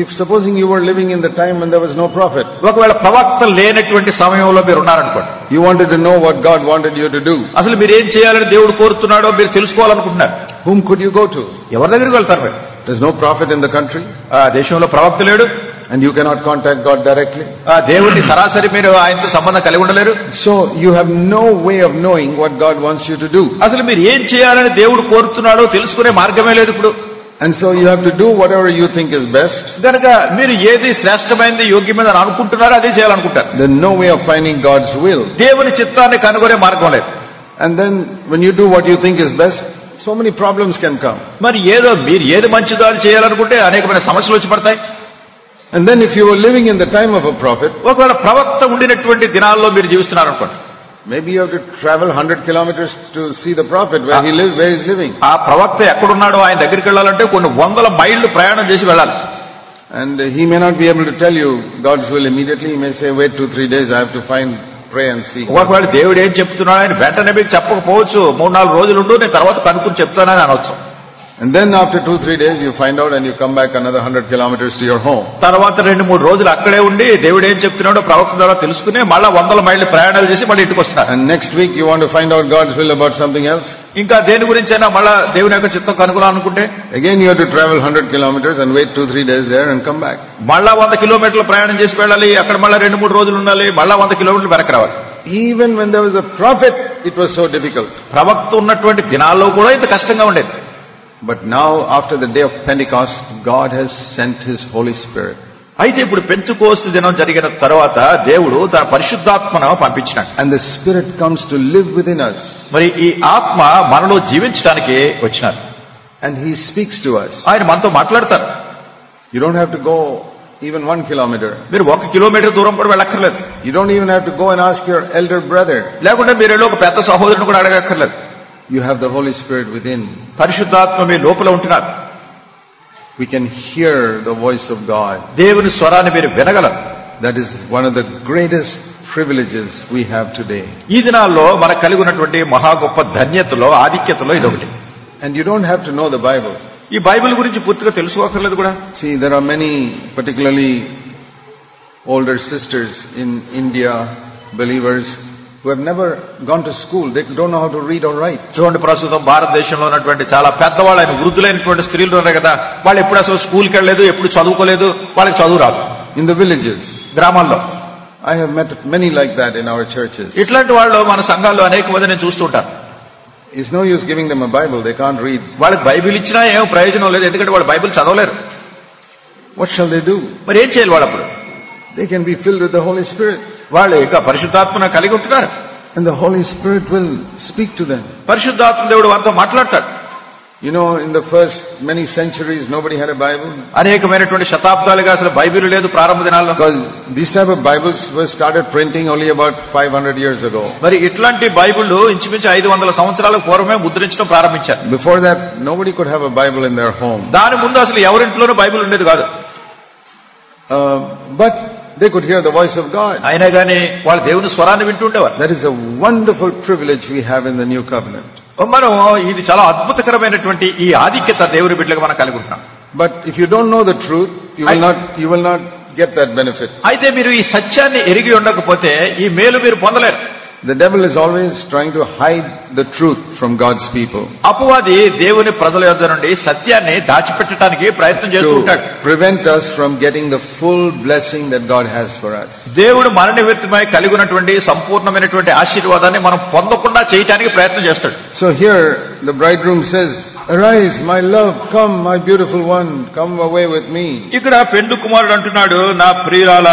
if supposing you were living in the time when there was no prophet, ఒకవేళ ప్రవక్త లేనటువంటి సమయంలో మీరు ఉన్నారనుకోండి, you wanted to know what God wanted you to do, అసలు మీరు ఏం చేయాలని దేవుడు కోరుతున్నాడో మీరు తెలుసుకోవాలనుకుంటున్నారు, whom could you go to? ఎవరి దగ్గరికి వెళ్తారు మీరు? There's no prophet in the country, ఆ దేశంలో ప్రవక్త లేడు, and you cannot contact God directly. ఆ దేవుడిని సరాసరి మీరు ఆయనతో సంబంధం కలిగి ఉండలేరు. So you have no way of knowing what God wants you to do. అసలు మీరు ఏం చేయాలని దేవుడు కోరుతున్నాడో తెలుసుకునే మార్గమే లేదు ఇప్పుడు. And so you have to do whatever you think is best. కనుక మీరు ఏది శ్రేష్టమైనది యోగ్యమైనది అనుకుంటున్నారో అదే చేయాలనుకుంటారు. There's no way of finding God's will. దేవుని చిత్తాన్ని కనుగొనే మార్గం లేదు. And then when you do what you think is best, so many problems can come. మరి మీరు ఏది మంచిదో అది చేయాలనుకుంటే అనేకమైన సమస్యలు వచ్చి పడతాయి. And then if you were living in the time of a prophet, ఒకవేళ ప్రవక్త ఉండినటువంటి దినాల్లో మీరు జీవిస్తున్నారు అనుకోండి, maybe you have to travel 100 kilometers to see the prophet where he lives, where he's living. ఆ ప్రవక్త ఎక్కడున్నాడో ఆయన దగ్గరికి వెళ్ళాలంటే కొన్ని 100 మైళ్ళు ప్రయాణం చేసి వెళ్ళాలి. And he may not be able to tell you God's will immediately. He may say, wait 2-3 days, I have to pray and see. ఒకవేళ దేవుడు ఏం చెప్తున్నాడు ఆయన వెంటనే మీకు చెప్పకపోవచ్చు. 3-4 రోజులు ఉండు, నేను తర్వాత కనుక్కుని చెప్తానని అనవచ్చు. And then after 2-3 days you find out and you come back another 100 kilometers to your home. తర్వాత 2-3 రోజులు అక్కడే ఉండి దేవుడు ఏం చెప్తున్నాడో ప్రవక్త ద్వారా తెలుసుకుని మళ్ళా 100 మైళ్ళు ప్రయాణాలు చేసి మళ్ళీ ఇంటికి వస్తున్నారు. And next week you want to find out God's will about something else. ఇంకా దేని గురించైనా మళ్ళా దేవుని యొక్క చిత్తం కనుగొనాలనుకుంటే again you have to travel 100 kilometers and wait 2-3 days there and come back. మళ్ళా 100 కిలోమీటర్ల ప్రయాణం చేసి వెళ్ళాలి, అక్కడ మళ్ళా 2-3 రోజులు ఉండాలి, మళ్ళా 100 కిలోమీటర్లు వెనక్కి రావాలి. Even when there was a prophet it was so difficult. ప్రవక్త ఉన్నటువంటి దినాల్లో కూడా ఇంత కష్టంగా ఉండేది. But now after the day of Pentecost God has sent his Holy Spirit. అయితే ఇప్పుడు పెంతెకోస్తు దినం జరిగిన తర్వాత దేవుడు తన పరిశుద్ధాత్మను పంపించాడు. And the Spirit comes to live within us. మరి ఈ ఆత్మ మనలో జీవించడానికి వచ్చినాడు. And he speaks to us. ఆయన మనతో మాట్లాడతారు. You don't have to go even 1 kilometer. మీరు 1 కిలోమీటర్ దూరం కూడా వెళ్ళక్కర్లేదు. You don't even have to go and ask your elder brother. లేకుంటే మీరు ఒక పెద్ద సహోదరుని కూడా అడగక్కర్లేదు. You have the Holy Spirit within. పరిశుద్ధాత్మ మీ లోపల ఉంటున్నారు. We can hear the voice of God. దేవుని స్వరాన్ని మీరు వినగలరు. That is one of the greatest privileges we have today. ఈ దినాల్లో మనకు కలిగి ఉన్నటువంటి మహా గొప్ప ధన్యతలో ఆధిక్యతలో ఇదొకటి. And you don't have to know the Bible. ఈ బైబిల్ గురించి పూర్తిగా తెలుసుకోకర్లేదు కూడా. See, there are many, particularly older sisters in India, believers, who have never gone to school. They don't know how to read or write. చూడండి, ప్రస్తుతం భారతదేశంలో ఉన్నటువంటి చాలా పెద్దవాళ్ళు, ఆయన వృద్ధులైనటువంటి స్త్రీలు ఉన్నారు కదా, వాళ్ళు ఎప్పుడు అసలు స్కూల్కి వెళ్ళలేదు, ఎప్పుడు చదువుకోలేదు, వాళ్ళకి చదువు రాదు. In the villages, గ్రామాల్లో I have met many like that in our churches. ఇట్లాంటి వాళ్ళు మన సంఘాల్లో అనేక మంది నేను చూస్తుంటాను. It's no use giving them a Bible, they can't read. వాళ్ళకి బైబిల్ ఇచ్చినా ఏం ప్రయోజనం లేదు, ఎందుకంటే వాళ్ళు Bible చదవలేరు. What shall they do? మరి ఏం చేయాలి వాళ్ళు? అప్పుడు They can be filled with the Holy Spirit. వాళ్ళు ఇక పరిశుద్ధాత్మను కలిగి ఉంటున్నారు. And the Holy Spirit will speak to them. పరిశుద్ధాత్మ దేవుడు వారితో మాట్లాడతాడు. You know, in the first many centuries nobody had a Bible. అనేకమైనటువంటి శతాబ్దాలుగా అసలు బైబిల్ లేదు ప్రారంభ దినాల్లో. Because these type of Bibles were started printing only about 500 years ago. మరి ఇట్లాంటి బైబిళ్ళు ఇంచుమించు 500 సంవత్సరాల పూర్వమే ముద్రించడం ప్రారంభించారు. Before that nobody could have a Bible in their home. దాని ముందు అసలు ఎవరింట్లోనూ బైబిల్ ఉండేది కాదు. But they could hear the voice of God. అయినా కానీ వాళ్ళు దేవుని స్వరాన్ని వింటుండేవారు. That is a wonderful privilege we have in the new covenant. మనం ఇది చాలా అద్భుతకరమైనటువంటి ఈ ఆధిక్యత దేవుని బిడ్డలకు మనం కలిగి ఉంటాం. But if you don't know the truth, you will not get that benefit. అయితే మీరు ఈ సత్యాన్ని ఎరిగి ఉండకపోతే ఈ మేలు మీరు పొందలేరు. The devil is always trying to hide the truth from God's people. అపవాది దేవుని ప్రజల యొద్ద నుండి సత్యాన్ని దాచిపెట్టడానికి ప్రయత్నం చేస్తూ ఉంటాడు. To prevent us from getting the full blessing that God has for us. దేవుడు మన నిమిత్తమై కలిగి ఉన్నటువంటి సంపూర్ణమైనటువంటి ఆశీర్వాదాన్ని మనం పొందకుండా చేయడానికి ప్రయత్నం చేస్తాడు. So here the bridegroom says, Arise, my love, come, my beautiful one, come away with me. ఇక్కడ పెండ్లి కుమారుడు అంటున్నాడు, నా ప్రియురాల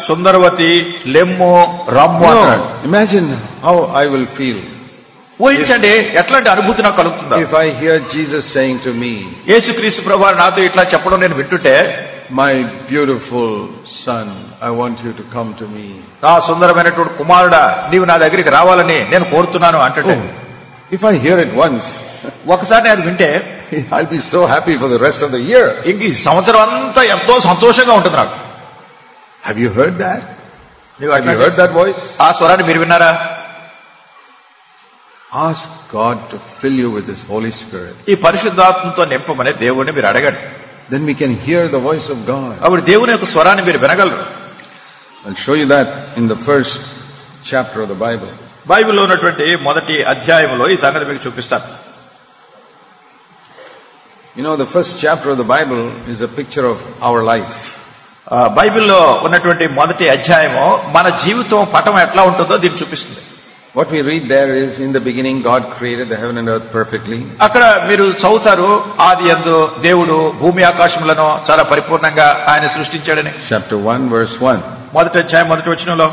సుందరవతి లెమ్ము రమ్ము అంటాడు. Imagine how I will feel. ఊహించండి ఎట్లాంటి అనుభూతి నాకు కలుగుతుందో. If I hear Jesus saying to me, యేసుక్రీస్తు ప్రభువు నాతో ఇట్లా చెప్పడం నేను వింటుంటే, my beautiful son, I want you to come to me. నా సుందరమైనటువంటి కుమారుడా, నీవు నా దగ్గరికి రావాలని నేను కోరుతున్నాను అంటే, If I hear it once, ఒకసారి అది వింటే I'll be so happy for the rest of the year. ఇంక ఈ సంవత్సరం అంతా ఎంతో సంతోషంగా ఉంటుంది నాకు. Have you heard that? Have you heard that voice? ఆ స్వరాన్ని మీరు విన్నారా? Ask God to fill you with His Holy Spirit. ఈ పరిశుద్ధాత్మతో నింపమని దేవుడిని మీరు అడగండి. Then we can hear the voice of God. అప్పుడు దేవుని యొక్క స్వరాన్ని మీరు వినగలరు. I'll show you that in the first chapter of the Bible. బైబిల్లో ఉన్నటువంటి మొదటి అధ్యాయంలో ఈ సంగతి మీకు చూపిస్తాను. You know, the first chapter of the Bible is a picture of our life. బైబిల్లో ఉన్నటువంటి మొదటి అధ్యాయము మన జీవితం పటం ఎట్లా ఉంటుందో దీన్ని చూపిస్తుంది. What we read there is, in the beginning God created the heaven and earth perfectly. అక్కడ మీరు చదువుతారు, ఆది యందు దేవుడు భూమి ఆకాశములను చాలా పరిపూర్ణంగా ఆయన సృష్టించాడని. Chapter 1 verse 1. మొదటి అధ్యాయం మొదటి వచనంలో,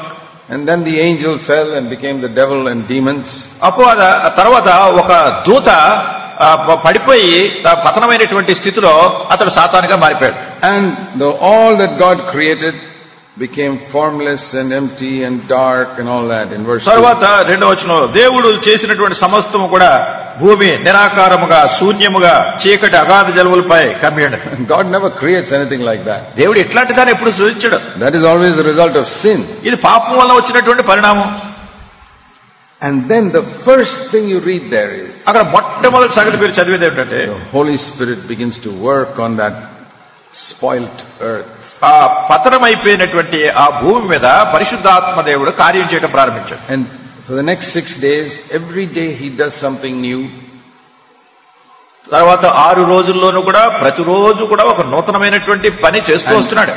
And then the angel fell and became the devil and demons. అపవాద తర్వాత ఒక దూత పడిపోయి పతనమైనటువంటి స్థితిలో అతడు సాతానుగా మారిపోయాడు. And all that God created became formless and empty and dark and all that in verse 2. తర్వాత రెండవ వచనంలో, దేవుడు చేసినటువంటి సమస్తము కూడా భూమి నిరాకారముగా శూన్యముగా చీకటి అగాధ జలములపై కమ్మిండు. God never creates anything like that. దేవుడు ఇట్లాంటి దాన్ని ఎప్పుడు సృష్టించడు. That is always the result of sin. ఇది పాపం వల్ల వచ్చినటువంటి పరిణామం. And then the first thing you read there is, అక్కడ మొట్టమొదటి సంగతి మీరు చదివేది ఏమిటంటే, the Holy Spirit begins to work on that spoilt earth. ఆ పతనమైపోయినటువంటి ఆ భూమి మీద పరిశుద్ధాత్మ దేవుడు కార్యం చేయడం ప్రారంభించాడు. And for the next 6 days, every day he does something new. తర్వాత 6 రోజుల్లోనూ కూడా ప్రతిరోజు కూడా ఒక నూతనమైనటువంటి పని చేస్తూ వస్తున్నాడు.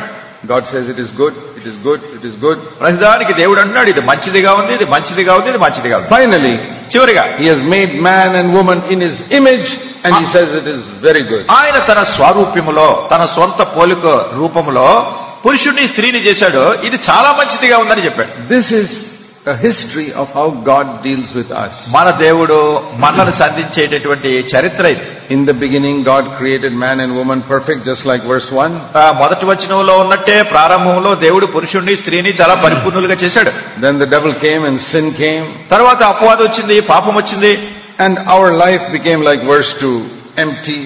God says it is good, it is good, it is good. ప్రతిదానికి దేవుడు అంటున్నాడు, ఇది మంచిదిగా ఉంది, ఇది మంచిదిగా ఉంది, ఇది మంచిదిగా ఉంది. Finally, చివరిగా he has made man and woman in his image and he says it is very good. ఆయన తన స్వరూప్యములో తన సొంత పోలిక రూపములో పురుషుడిని స్త్రీని చేశాడు, ఇది చాలా మంచిదిగా ఉందని చెప్పాడు. This is a history of how God deals with us. మన దేవుడు మనల్ని సంధించేటటువంటి చరిత్ర ఇది. In the beginning God created man and woman perfect, just like verse 1. మొదటి వచనంలో ఉన్నట్టే ప్రారంభంలో దేవుడు పురుషుడిని స్త్రీని చాలా పరిపూర్ణులుగా చేశాడు. Then the devil came and sin came. తర్వాత అపవాదం వచ్చింది, పాపం వచ్చింది. And our life became like verse 2, empty.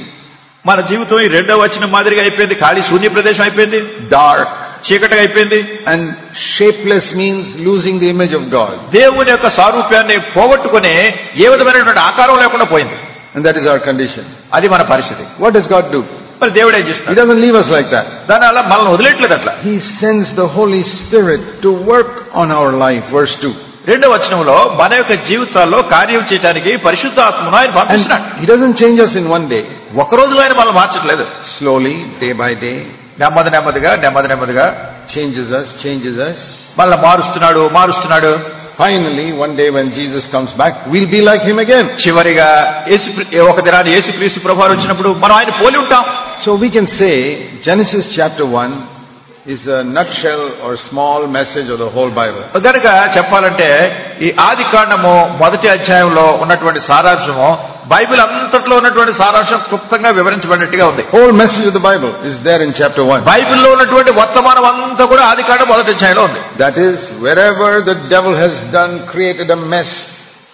మన జీవితం ఈ రెండవ వచనం మాదిరిగా అయిపోయింది, ఖాళీ శూన్య ప్రదేశం అయిపోయింది, dark, చీకటిగా అయిపోయింది. and shapeless means losing the image of God. దేవుని యొక్క సారూప్యాన్ని పోగొట్టుకుని ఏ విధమైనటువంటి ఆకారం లేకుండా పోయింది. And that is our condition. అది మన పరిస్థితి. What does God do? మరి దేవుడు ఏం He చేస్తాడు? doesn't leave us like that. దాని అలా మనల్ని వదిలేట్లేదు అట్లా. He sends the Holy Spirit to work on our life, verse 2. రెండవ వచనంలో మన యొక్క జీవితాల్లో కార్యం చేయడానికి పరిశుద్ధాత్మను ఆయన And పంపిస్తున్నాడు. He doesn't change us in one day. ఒక రోజులో ఆయన మనల్ని మార్చట్లేదు. Slowly, day by day, నెమ్మదిగా changes us. మనల్ని మారుస్తున్నాడు. Finally, one day when Jesus comes back, we'll be like Him again. చివరిగా ఒక దినాన్ని యేసుక్రీస్తు ప్రభువారు వచ్చినప్పుడు మనం ఆయన పోలి ఉంటాం. So we can say Genesis chapter 1 is a nutshell or small message of the whole Bible. కనుక చెప్పాలంటే ఈ ఆది కాండము మొదటి అధ్యాయంలో ఉన్నటువంటి సారాంశము బైబిల్ అంతట్లో ఉన్నటువంటి సారాంశం క్లుప్తంగా వివరించబడినట్టుగా ఉంది. Whole message of the Bible is there in chapter 1. బైబిల్లో ఉన్నటువంటి వర్తమానం అంతా కూడా ఆది కాండం మొదటి అధ్యాయంలో ఉంది. That is, wherever the devil has created a mess,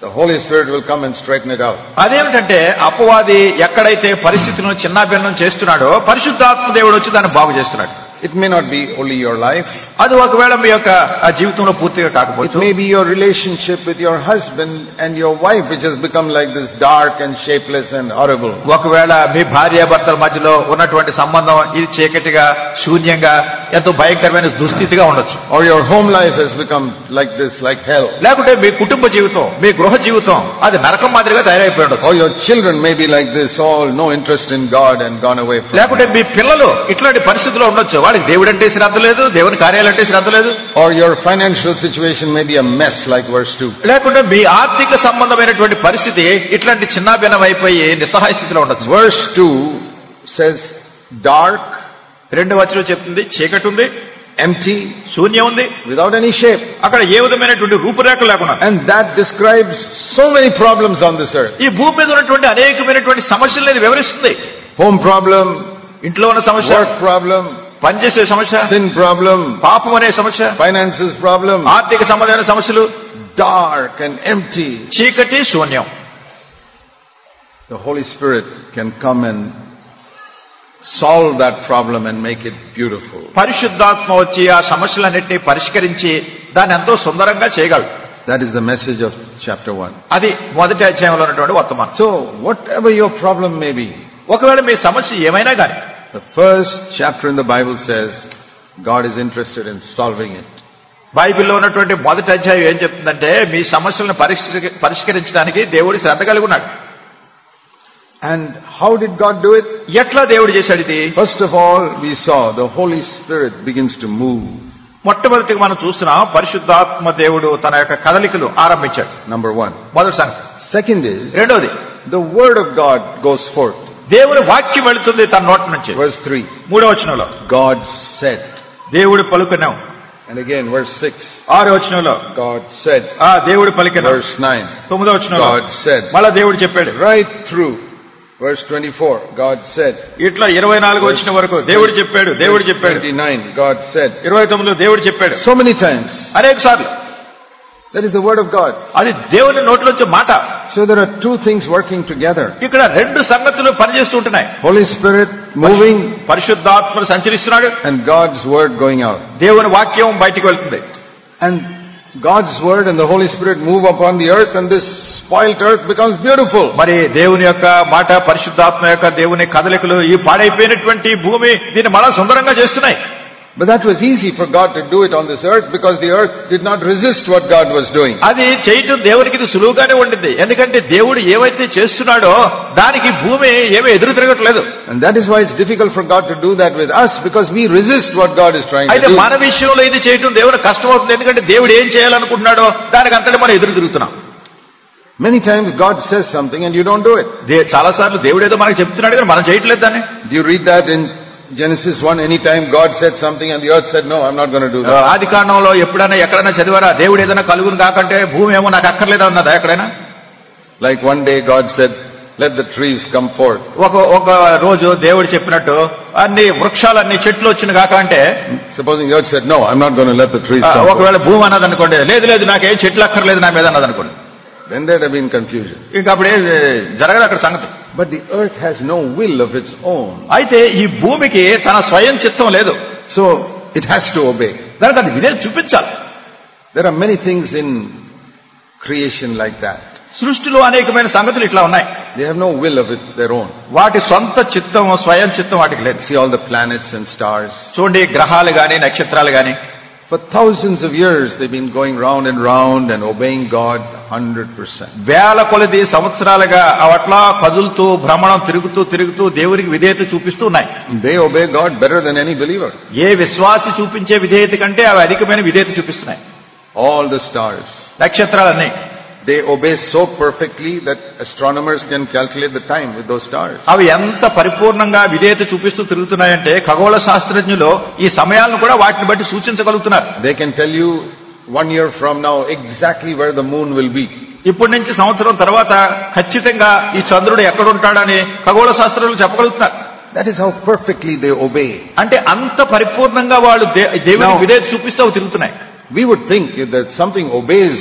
the Holy Spirit will come and straighten it out. అదేమిటంటే అపవాది ఎక్కడైతే పరిస్థితులను చిన్నాభిన్నం చేస్తున్నాడో పరిశుద్ధాత్మ దేవుడు వచ్చి దాన్ని బాగు చేస్తున్నాడు. It may not be only your life. అది ఒకవేళ మీ యొక్క జీవితంలో పూర్తిగా It కాకపోవచ్చు. may be your relationship with your husband and your wife, which has become like this dark and shapeless and horrible. ఒకవేళ మీ భార్యాభర్తల మధ్యలో ఉన్నటువంటి సంబంధం ఇది చీకటిగా శూన్యంగా ఎంతో భయంకరమైన దుస్థితిగా ఉండొచ్చు. Or your home life has become like this, like hell. లేకుంటే మీ కుటుంబ జీవితం, మీ గృహ జీవితం అది నరకం మాదిరిగా తయారైపోయి ఉండొచ్చు. Or your children may be like this, all no interest in God and gone away from లేకుంటే మీ పిల్లలు ఇట్లాంటి పరిస్థితుల్లో ఉండొచ్చు, వాళ్ళకి దేవుడు అంటే శ్రద్ధ లేదు, దేవుని కార్యాలంటే శ్రద్ధ లేదు. Or your financial situation may be a mess like verse 2. లేకుంటే మీ ఆర్థిక సంబంధమైనటువంటి పరిస్థితి ఇట్లాంటి చిన్నాభిన్నం అయిపోయి నిస్సహాయ స్థితిలో ఉండొచ్చు. Verse 2 says dark, 2వ వచనం చెప్తుంది చీకటి ఉంది, empty, శూన్యం ఉంది, without any shape. అక్కడ ఏ విధమైనటువంటి రూపురేఖ లేకుండా. And that describes so many problems on this earth. ఈ భూమి మీద ఉన్నటువంటి అనేకమైనటువంటి సమస్యలను వివరిస్తుంది. Home problem, ఇంట్లో ఉన్న సమస్య, work problem, పనిచేసే సమస్య, sin problem, పాపం అనే సమస్య, finances problem, ఆర్థిక సంబంధమైన సమస్యలు, dark and empty. చీకటి శూన్యం. The Holy Spirit can come and solve that problem and make it beautiful. పరిశుద్ధాత్మ వచ్చి ఆ సమస్యలన్నింటినీ పరిష్కరించి దాన్ని ఎంతో సుందరంగా చేయగలడు. That is the message of chapter 1. అది మొదటి అధ్యాయంలో ఉన్నటువంటి వర్తమానం. So whatever your problem may be, ఒకవేళ మీ సమస్య ఏమైనా కానీ, the first chapter in the Bible says God is interested in solving it. బైబిల్లో ఉన్నటువంటి మొదటి అధ్యాయం ఏం చెప్తుందంటే మీ సమస్యలను పరిష్కరించడానికి దేవుడు శ్రద్ధ కలిగి ఉన్నాడు. And how did God do it? ఎట్లా దేవుడు చేశాడు ఇది? First of all, we saw the Holy Spirit begins to move. మొట్టమొదటిగా మనం చూస్తున్నాం పరిశుద్ధాత్మ దేవుడు తన యొక్క కదలికలు ఆరంభించాడు. Number 1. మొదటి సంగతి. Second is, రెండోది, the word of God goes forth. దేవుని వాక్యం వెళుతుంది తన నోటి నుంచి. Verse 3. 3వ వచనంలో God said. దేవుడు పలుకున్నాం. And again, verse 6. 6వ వచనంలో God said. దేవుడు పలికినాం. Verse 9. 9వ వచనంలో God said. మళ్ళా దేవుడు చెప్పాడు. Right through. Verse 24. God said. ఇట్లా 24వ వచనం వరకు దేవుడు చెప్పాడు, దేవుడు చెప్పాడు. 29. God said. 29లో దేవుడు చెప్పాడు. So many times. అనేక సార్లు. That is the word of God. అది దేవుని నోట్లోంచి మాట. So there are two things working together. ఇక్కడ రెండు సంగతులు పనిచేస్తూ ఉంటున్నాయి. Holy Spirit moving, పరిశుద్ధాత్మ సంచరిస్తున్నాడు, and God's word going out. దేవుని వాక్యం బయటికి వెళ్తుంది. And God's word and the Holy Spirit move upon the earth, and this spoiled earth becomes beautiful. మరి దేవుని యొక్క మాట, పరిశుద్ధాత్మ యొక్క దేవుని కదలికలు ఈ పాడైపోయినటువంటి భూమి దీన్ని మళ్ళా సుందరంగా చేస్తున్నాయి. But that was easy for God to do it on this earth because the earth did not resist what God was doing. అది చేయటం దేవునికి ఇది సులువుగానే ఉండింది. ఎందుకంటే దేవుడు ఏవైతే చేస్తున్నాడో దానికి భూమి ఏమీ ఎదురు తిరగట్లేదు. And that is why it's difficult for God to do that with us, because we resist what God is trying to అయితే do. మన విషయంలో ఇది చేయటం దేవునికి కష్టం అవుతుంది. ఎందుకంటే దేవుడు ఏం చేయాలనుకుంటున్నాడో దానికి అంతటి మనం ఎదురు తిరుగుతున్నాం. Many times God says something and you don't do it. చాలా సార్లు దేవుడు ఏదో మనకు చెప్తున్నాడు కానీ మనం చేయట్లేదు దాన్ని. Do you read that in Genesis 1? Anytime God said something and the earth said, no, I'm not going to do that. ఆది కాండంలో ఎప్పుడైనా ఎక్కడైనా చదివారా దేవుడు ఏదైనా కలుగును కాకంటే భూమి ఏమో నాకు అక్కర్లేదా అన్నదా ఎక్కడైనా? Like one day God said, let the trees come forth. ఒక రోజు దేవుడు చెప్పినట్టు అన్ని వృక్షాలన్నీ చెట్లు వచ్చిన కాక అంటే, supposing the earth said, no, I'm not going to let the trees come forth. ఒకవేళ భూమి అన్నది అనుకోండి, లేదు లేదు నాకేం చెట్లు అక్కర్లేదు నా మీద అన్నది అనుకోండి, then there'd have been confusion. ఇంకా అప్పుడే జరగదు అక్కడ సంగతి. But the earth has no will of its own. అయితే ఈ భూమికి తన స్వయం చిత్తం లేదు. So it has to obey. దానికి అది విధేయత చూపించాలి. There are many things in creation like that. సృష్టిలో అనేకమైన సంగతులు ఇట్లా ఉన్నాయి. They have no will of their own. వాటి సొంత చిత్తం, స్వయం చిత్తం వాటికి లేదు. See all the planets and stars. చూడండి గ్రహాలు గాని నక్షత్రాలు గాని. For thousands of years they've been going round and round and obeying God 100%. వేల కొలది సంవత్సరాలుగా అట్లా కదులుతూ భ్రమణం తిరుగుతూ దేవునికి విధేయత చూపిస్తూ ఉన్నాయి. They obey God better than any believer. ఏ విశ్వాసి చూపించే విధేయత కంటే అవి అధికమైన విధేయత చూపిస్తున్నాయి. All the stars, నక్షత్రాలన్నీ, they obey so perfectly that astronomers can calculate the time with those stars. అవి ఎంత పరిపూర్ణంగా విధేయత చూపిస్తూ తిరుగుతున్నాయంటే ఖగోళ శాస్త్రజ్ఞులు ఈ సమయాలను కూడా వాటిని బట్టి సూచించగలుగుతున్నారు. They can tell you 1 year from now exactly where the moon will be. ఇప్పటి నుంచి సంవత్సరం తర్వాత ఖచ్చితంగా ఈ చంద్రుడు ఎక్కడ ఉంటాడని ఖగోళ శాస్త్రులు చెప్పగలుగుతున్నారు. That is how perfectly they obey. అంటే అంత పరిపూర్ణంగా వాళ్ళు దేవునికి విధేయత చూపిస్తూ తిరుగుతున్నాయి. We would think that something obeys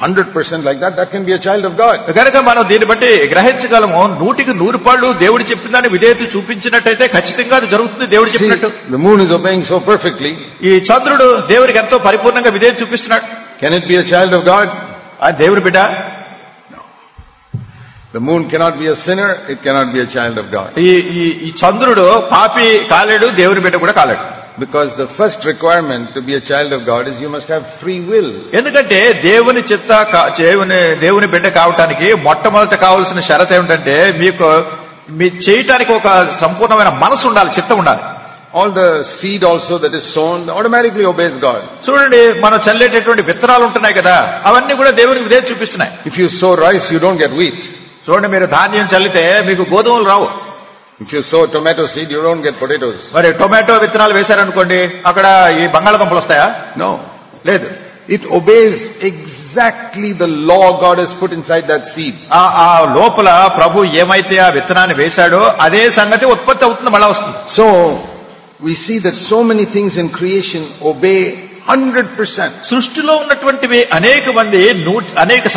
100% like that can be a child of God. కనుక మనం దీన్ని బట్టి గ్రహించగలము 100% దేవుడు చెప్పిన దాన్ని విధేయత చూపించినట్టయితే ఖచ్చితంగా అది జరుగుతుంది దేవుడు చెప్పినట్టు. The moon is obeying so perfectly. ఈ చంద్రుడు దేవుడికి ఎంతో పరిపూర్ణంగా విధేయత చూపిస్తున్నాడు. Can it be a child of God? ఆ దేవుడి బిడ్డ? No. The moon cannot be a sinner, it cannot be a child of God. ఈ చంద్రుడు పాపి కాలేడు, దేవుడి బిడ్డ కూడా కాలేడు. Because the first requirement to be a child of God is you must have free will. ఎందుకంటే దేవుని బిడ్డ కావటానికి మొట్టమొదట కావాల్సిన షరతు ఏమిటంటే మీ చేయటానికి ఒక సంపూర్ణమైన మనసు ఉండాలి, చిత్తం ఉండాలి. All the seed also that is sown automatically obeys God. చూడండి, మనం చల్లేటటువంటి విత్తనాలు ఉంటున్నాయి కదా, అవన్నీ కూడా దేవునికి విధేయత చూపిస్తున్నాయి. If you sow rice, you don't get wheat. చూడండి, మీరు ధాన్యం చల్లితే మీకు గోధుమలు రావు. If you sow tomato seed, you don't get potatoes. మరి టొమాటో విత్తనాలు వేశారనుకోండి, అక్కడ ఈ బంగాళదుంపలు వస్తాయా? No. లేదు. It obeys exactly the law God has put inside that seed. ఆ లోపల ప్రభు ఏమైతే ఆ విత్తనాన్ని వేశాడో అదే సంగతి ఉత్పత్తి అవుతుంది, మళ్ళా వస్తుంది. So we see that so many things in creation obey 100%. సృష్టిలో ఉన్నటువంటివి అనేక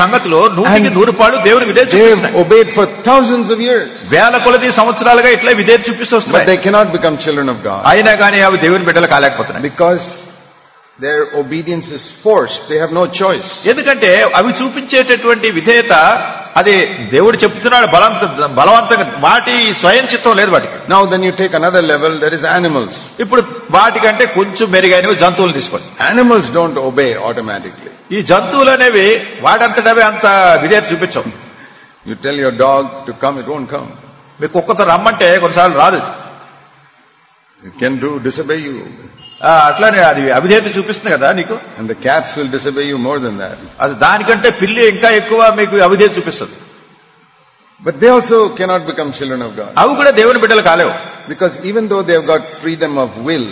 సంగతులు 100% దేవుని విధేయత They have చూపిస్తున్నాయి. obeyed for thousands of years. వేల కొలది సంవత్సరాలుగా ఇట్లా విధేయత చూపిస్తూ But వస్తున్నాయి. they cannot become children of God. అయినా కానీ అవి దేవుని బిడ్డలు కాలేకపోతున్నాయి. Because their obedience is forced. They have no choice. ఎందుకంటే అవి చూపించేటటువంటి విధేయత అది దేవుడు చెప్తున్నాడు బలవంతంగా, వాటి స్వయం చిత్తం లేదు వాటికి. Now then you take another level, that is animals. ఇప్పుడు వాటికంటే కొంచెం మెరుగైనవి జంతువులు తీసుకోండి. Animals don't obey automatically. ఈ జంతువులు అనేవి వాటంతటవే అంత విధేయత చూపించవు. You tell your dog to come, it won't come. మీ కుక్కతో రమ్మంటే కొన్నిసార్లు రాదు. It can disobey you. అట్లానే అది అవిధేయత చూపిస్తుంది కదా నీకు. And the cats will disobey you more than that. అది దానికంటే పిల్లి ఇంకా ఎక్కువ మీకు అవిధేయత చూపిస్తుంది. But they also cannot become children of God. అవి కూడా దేవుని బిడ్డలు కాలేవు. Because even though they have got freedom of will,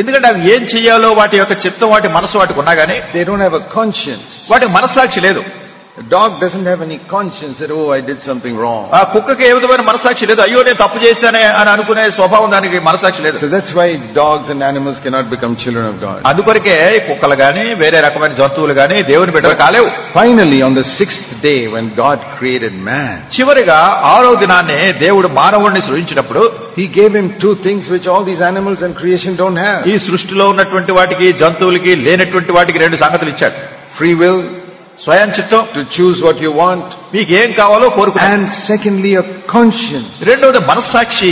ఎందుకంటే అవి ఏం చెయ్యాలో వాటి యొక్క చిత్తం, వాటి మనసు వాటికి ఉన్నా గానీ they don't have a conscience. వాటికి మనస్సాక్షి లేదు. A dog doesn't have any conscience that, oh, I did something wrong. ఆ కుక్కకి ఏ విధమైన మనస్సాక్షి లేదు, అయ్యో నేను తప్పు చేశానే అని అనుకునే స్వభావం దానికి మనస్సాక్షి లేదు. So that's why dogs and animals cannot become children of God. అందుకొరకే కుక్కలు గాని వేరే రకమైన జంతువులు గాని దేవుని బిడ్డలు కాలేవు. Finally, on the 6th day when God created man, చివరిగా 6వ దినాన్ని దేవుడు మానవుడిని సృజించినప్పుడు He gave him two things which all these animals and creation don't have. ఈ సృష్టిలో ఉన్నటువంటి వాటికి జంతువులకి లేనటువంటి వాటికి 2 సంగతులు ఇచ్చాడు. Free will, స్వయం చిత్తం, to choose what you want, మీకు ఏం కావాలో కోరుకునే, and secondly a conscience, రెండవది మనస్సాక్షి,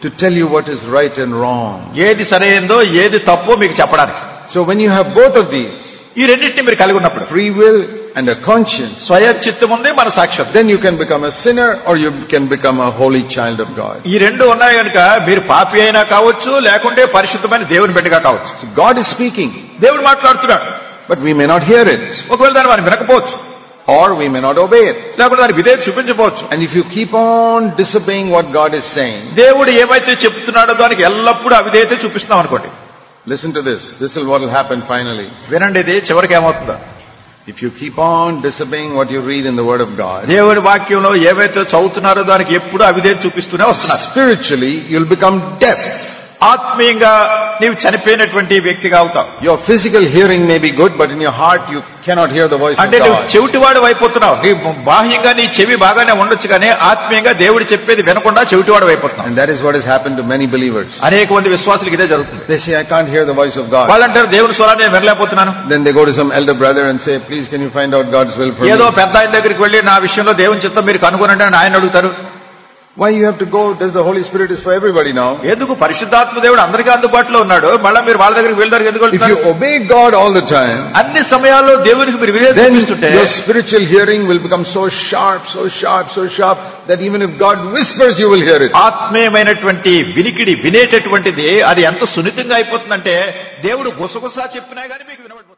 to tell you what is right and wrong. ఏది సరైందో ఏది తప్పో మీకు చెప్పడానికి. So when you have both of these, ఈ రెండింటిని మీరు కలిగి ఉన్నప్పుడు, free will and a conscience, స్వయం చిత్తం ఉంది, మనస్సాక్షి, then you can become a sinner or you can become a holy child of God. ఈ రెండు ఉన్నాయి కనుక మీరు పాపి అయినా కావచ్చు, లేకుంటే పరిశుద్ధమైన దేవుని బిడ్డగా కావచ్చు. So God is speaking, దేవుడు మాట్లాడుతున్నాడు, but we may not hear it, ఒకవేళ దాన్ని మనం వినకపోవచ్చు, or we may not obey it. లేకుంటే దాని విధేయత చూపించకపోవచ్చు. And if you keep on disobeying what God is saying, దేవుడు ఏమైతే చెప్తున్నాడో దానికి ఎల్లప్పుడూ అవిధేయత చూపిస్తున్నాం అనుకోండి. listen to this. This is what will happen finally. వినండి, ఇది చివరికి ఏమవుతుందో. If you keep on disobeying what you read in the Word of God, దేవుడి వాక్యంలో ఏవైతే చదువుతున్నారో దానికి ఎప్పుడు అవిధేయత చూపిస్తూనే వస్తున్నారు. spiritually you'll become deaf. ఆత్మీయంగా నీవు చనిపోయినటువంటి వ్యక్తిగా అవుతావు. Your physical hearing may be good, but in your heart you cannot hear the voice of అంటే నువ్వు God. చెవిటివాడు అయిపోతున్నావు. నీ బాహ్యంగా నీ చెవి బాగానే ఉండొచ్చు, కానీ ఆత్మీయంగా దేవుడు చెప్పేది వినకుండా చెవిటివాడు అయిపోతున్నావు. And that is what has happened to many believers. అనేక మంది విశ్వాసులకు ఇదే జరుగుతుంది. They say, I can't hear the voice of God. వాళ్ళంటారు దేవుని స్వరాన్ని నేను వినలేకపోతున్నాను. Then they go to some elder brother and say, please can you find out God's will for ఏదో me? పెద్ద ఆయన దగ్గరికి వెళ్ళి నా విషయంలో దేవుని చిత్తం మీరు కనుగొనండి అని ఆయన అడుగుతారు. Why you have to go? Does the Holy Spirit is for everybody now? ఎందుకు? పరిశుద్ధాత్మ దేవుడు అందరికీ అందుబాటులో ఉన్నాడు, మళ్ళీ మీరు వాళ్ళ దగ్గరికి వెళ్తారు ఎందుకు? If you obey God all the time, అన్ని సమయాల్లో దేవునికి మీరు విధేయత then చూపిస్తుంటే your spiritual hearing will become so sharp, so sharp, so sharp that even if God whispers, you will hear it. ఆత్మీయమైనటువంటి వినికిడి వినేటటువంటిది అది ఎంత సున్నితంగా అయిపోతుందంటే దేవుడు గుసగుసా చెప్పినా కానీ మీకు వినబడుతుంది.